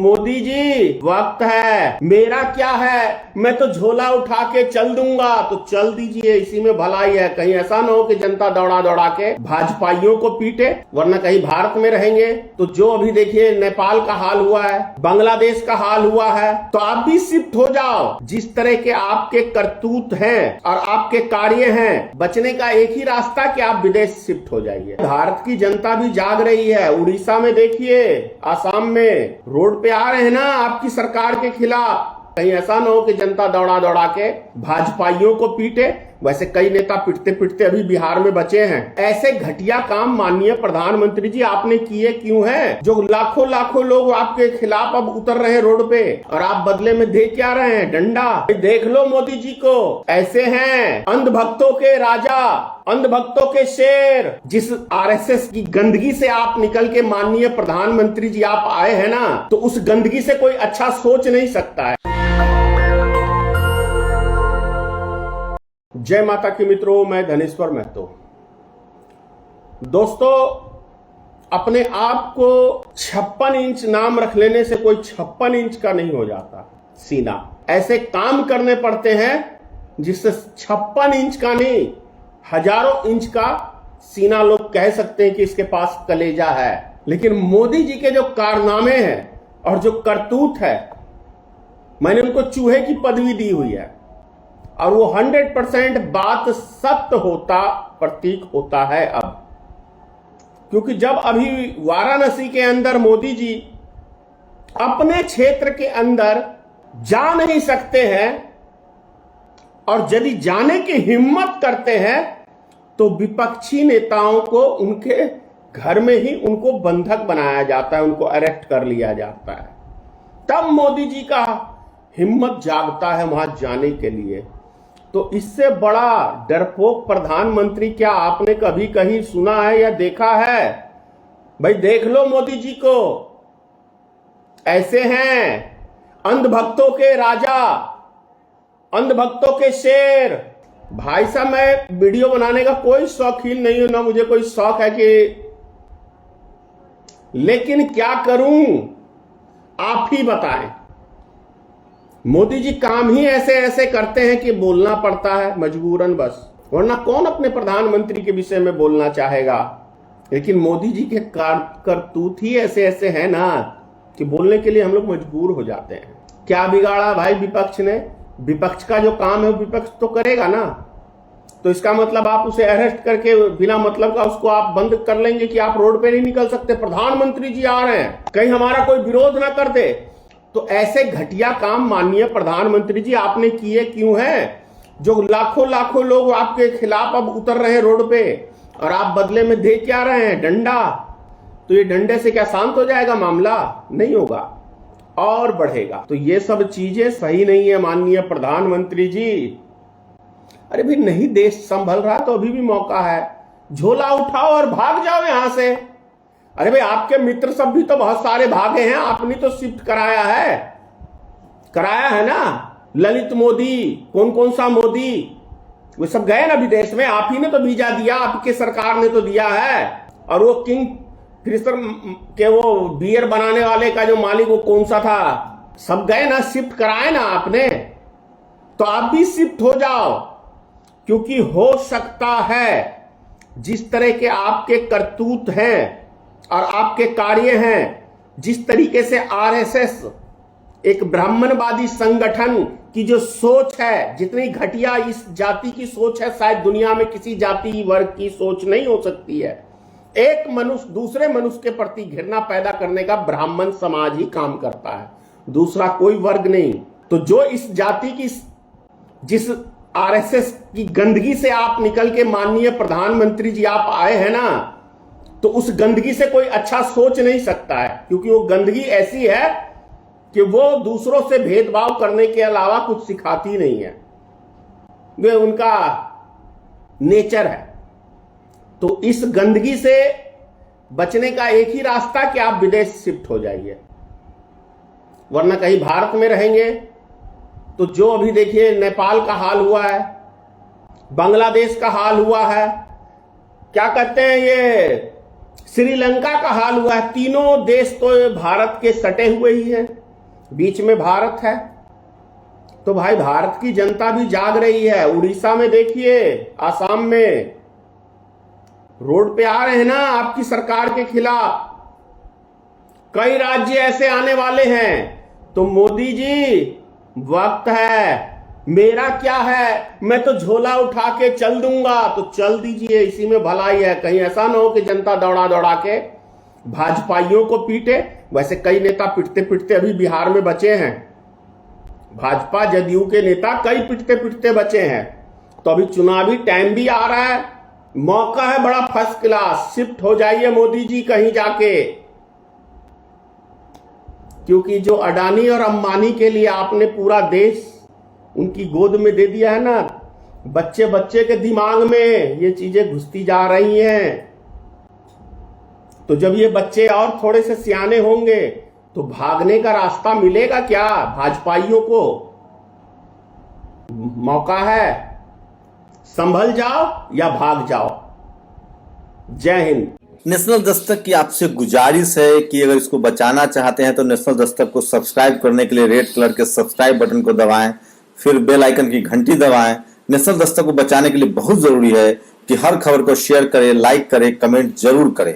मोदी जी वक्त है, मेरा क्या है, मैं तो झोला उठा के चल दूंगा। तो चल दीजिए, इसी में भलाई है। कहीं ऐसा ना हो कि जनता दौड़ा दौड़ा के भाजपाइयों को पीटे, वरना कहीं भारत में रहेंगे तो जो अभी देखिए नेपाल का हाल हुआ है, बांग्लादेश का हाल हुआ है, तो आप भी शिफ्ट हो जाओ। जिस तरह के आपके करतूत हैं और आपके कार्य हैं, बचने का एक ही रास्ता कि आप विदेश शिफ्ट हो जाइए। भारत की जनता भी जाग रही है। उड़ीसा में देखिए, आसाम में रोड पे आ रहे हैं ना आपकी सरकार के खिलाफ। कहीं ऐसा ना हो कि जनता दौड़ा दौड़ा के भाजपाइयों को पीटे। वैसे कई नेता पिटते पिटते अभी बिहार में बचे हैं। ऐसे घटिया काम माननीय प्रधानमंत्री जी आपने किए क्यों हैं? जो लाखों लाखों लोग आपके खिलाफ अब उतर रहे हैं रोड पे, और आप बदले में दे क्या रहे हैं? डंडा। देख लो मोदी जी को, ऐसे हैं अंधभक्तों के राजा, अंधभक्तों के शेर। जिस आरएसएस की गंदगी से आप निकल के माननीय प्रधानमंत्री जी आप आए हैं ना, तो उस गंदगी से कोई अच्छा सोच नहीं सकता है। जय माता की मित्रों, मैं धनेश्वर महतो। दोस्तों, अपने आप को 56 इंच नाम रख लेने से कोई 56 इंच का नहीं हो जाता सीना। ऐसे काम करने पड़ते हैं जिससे 56 इंच का नहीं, हजारों इंच का सीना लोग कह सकते हैं कि इसके पास कलेजा है। लेकिन मोदी जी के जो कारनामे हैं और जो करतूत है, मैंने उनको चूहे की पदवी दी हुई है, और वो 100% बात सत्य होता प्रतीक होता है अब। क्योंकि जब अभी वाराणसी के अंदर मोदी जी अपने क्षेत्र के अंदर जा नहीं सकते हैं, और यदि जाने की हिम्मत करते हैं तो विपक्षी नेताओं को उनके घर में ही उनको बंधक बनाया जाता है, उनको अरेस्ट कर लिया जाता है। तब मोदी जी का हिम्मत जागता है वहां जाने के लिए। तो इससे बड़ा डरपोक प्रधानमंत्री क्या आपने कभी कहीं सुना है या देखा है? भाई देख लो मोदी जी को, ऐसे हैं अंधभक्तों के राजा, अंधभक्तों के शेर। भाई साहब, मैं वीडियो बनाने का कोई शौकीन नहीं हूं, ना मुझे कोई शौक है कि, लेकिन क्या करूं आप ही बताएं। मोदी जी काम ही ऐसे ऐसे करते हैं कि बोलना पड़ता है मजबूरन बस, वरना कौन अपने प्रधानमंत्री के विषय में बोलना चाहेगा। लेकिन मोदी जी के करतूत ही ऐसे ऐसे हैं ना कि बोलने के लिए हम लोग मजबूर हो जाते हैं। क्या बिगाड़ा भाई विपक्ष ने? विपक्ष का जो काम है विपक्ष तो करेगा ना। तो इसका मतलब आप उसे अरेस्ट करके बिना मतलब का उसको आप बंद कर लेंगे कि आप रोड पे नहीं निकल सकते, प्रधानमंत्री जी आ रहे हैं, कहीं हमारा कोई विरोध ना कर दे। तो ऐसे घटिया काम माननीय प्रधानमंत्री जी आपने किए क्यों हैं? जो लाखों लाखों लोग आपके खिलाफ अब उतर रहे हैं रोड पे, और आप बदले में दे क्या रहे हैं? डंडा। तो ये डंडे से क्या शांत हो जाएगा मामला? नहीं होगा, और बढ़ेगा। तो ये सब चीजें सही नहीं है माननीय प्रधानमंत्री जी। अरे भाई, नहीं देश संभल रहा तो अभी भी मौका है, झोला उठाओ और भाग जाओ यहां से। अरे भाई, आपके मित्र सब भी तो बहुत सारे भागे हैं, आपने तो शिफ्ट कराया है ना। ललित मोदी, कौन कौन सा मोदी, वो सब गए ना विदेश में, आप ही ने तो वीजा दिया, आपके सरकार ने तो दिया है। और वो किंग फिशर के वो बियर बनाने वाले का जो मालिक, वो कौन सा था, सब गए ना, शिफ्ट कराए ना आपने। तो आप भी शिफ्ट हो जाओ, क्योंकि हो सकता है जिस तरह के आपके करतूत हैं और आपके कार्य हैं, जिस तरीके से आरएसएस एक ब्राह्मणवादी संगठन की जो सोच है, जितनी घटिया इस जाति की सोच है, शायद दुनिया में किसी जाति वर्ग की सोच नहीं हो सकती है। एक मनुष्य दूसरे मनुष्य के प्रति घृणा पैदा करने का ब्राह्मण समाज ही काम करता है, दूसरा कोई वर्ग नहीं। तो जो इस जाति की, जिस आरएसएस की गंदगी से आप निकल के माननीय प्रधानमंत्री जी आप आए हैं ना, तो उस गंदगी से कोई अच्छा सोच नहीं सकता है। क्योंकि वो गंदगी ऐसी है कि वो दूसरों से भेदभाव करने के अलावा कुछ सिखाती नहीं है, वे उनका नेचर है। तो इस गंदगी से बचने का एक ही रास्ता कि आप विदेश शिफ्ट हो जाइए, वरना कहीं भारत में रहेंगे तो जो अभी देखिए नेपाल का हाल हुआ है, बांग्लादेश का हाल हुआ है, क्या कहते हैं ये श्रीलंका का हाल हुआ है। तीनों देश तो भारत के सटे हुए ही हैं, बीच में भारत है। तो भाई भारत की जनता भी जाग रही है। उड़ीसा में देखिए, आसाम में रोड पे आ रहे हैं ना आपकी सरकार के खिलाफ। कई राज्य ऐसे आने वाले हैं। तो मोदी जी, वक्त है। मेरा क्या है, मैं तो झोला उठा के चल दूंगा, तो चल दीजिए, इसी में भलाई है। कहीं ऐसा ना हो कि जनता दौड़ा दौड़ा के भाजपाइयों को पीटे। वैसे कई नेता पिटते पिटते अभी बिहार में बचे हैं। भाजपा जदयू के नेता कई पिटते पिटते बचे हैं। तो अभी चुनावी टाइम भी आ रहा है, मौका है बड़ा फर्स्ट क्लास। शिफ्ट हो जाइए मोदी जी कहीं जाके, क्योंकि जो अडानी और अंबानी के लिए आपने पूरा देश उनकी गोद में दे दिया है ना, बच्चे बच्चे के दिमाग में ये चीजें घुसती जा रही हैं। तो जब ये बच्चे और थोड़े से सियाने होंगे तो भागने का रास्ता मिलेगा क्या भाजपाइयों को? मौका है, संभल जाओ या भाग जाओ। जय हिंद। नेशनल दस्तक की आपसे गुजारिश है कि अगर इसको बचाना चाहते हैं तो नेशनल दस्तक को सब्सक्राइब करने के लिए रेड कलर के सब्सक्राइब बटन को दबाएं, फिर बेल आइकन की घंटी दबाएं। नेशनल दस्तक को बचाने के लिए बहुत जरूरी है कि हर खबर को शेयर करें, लाइक करें, कमेंट जरूर करें।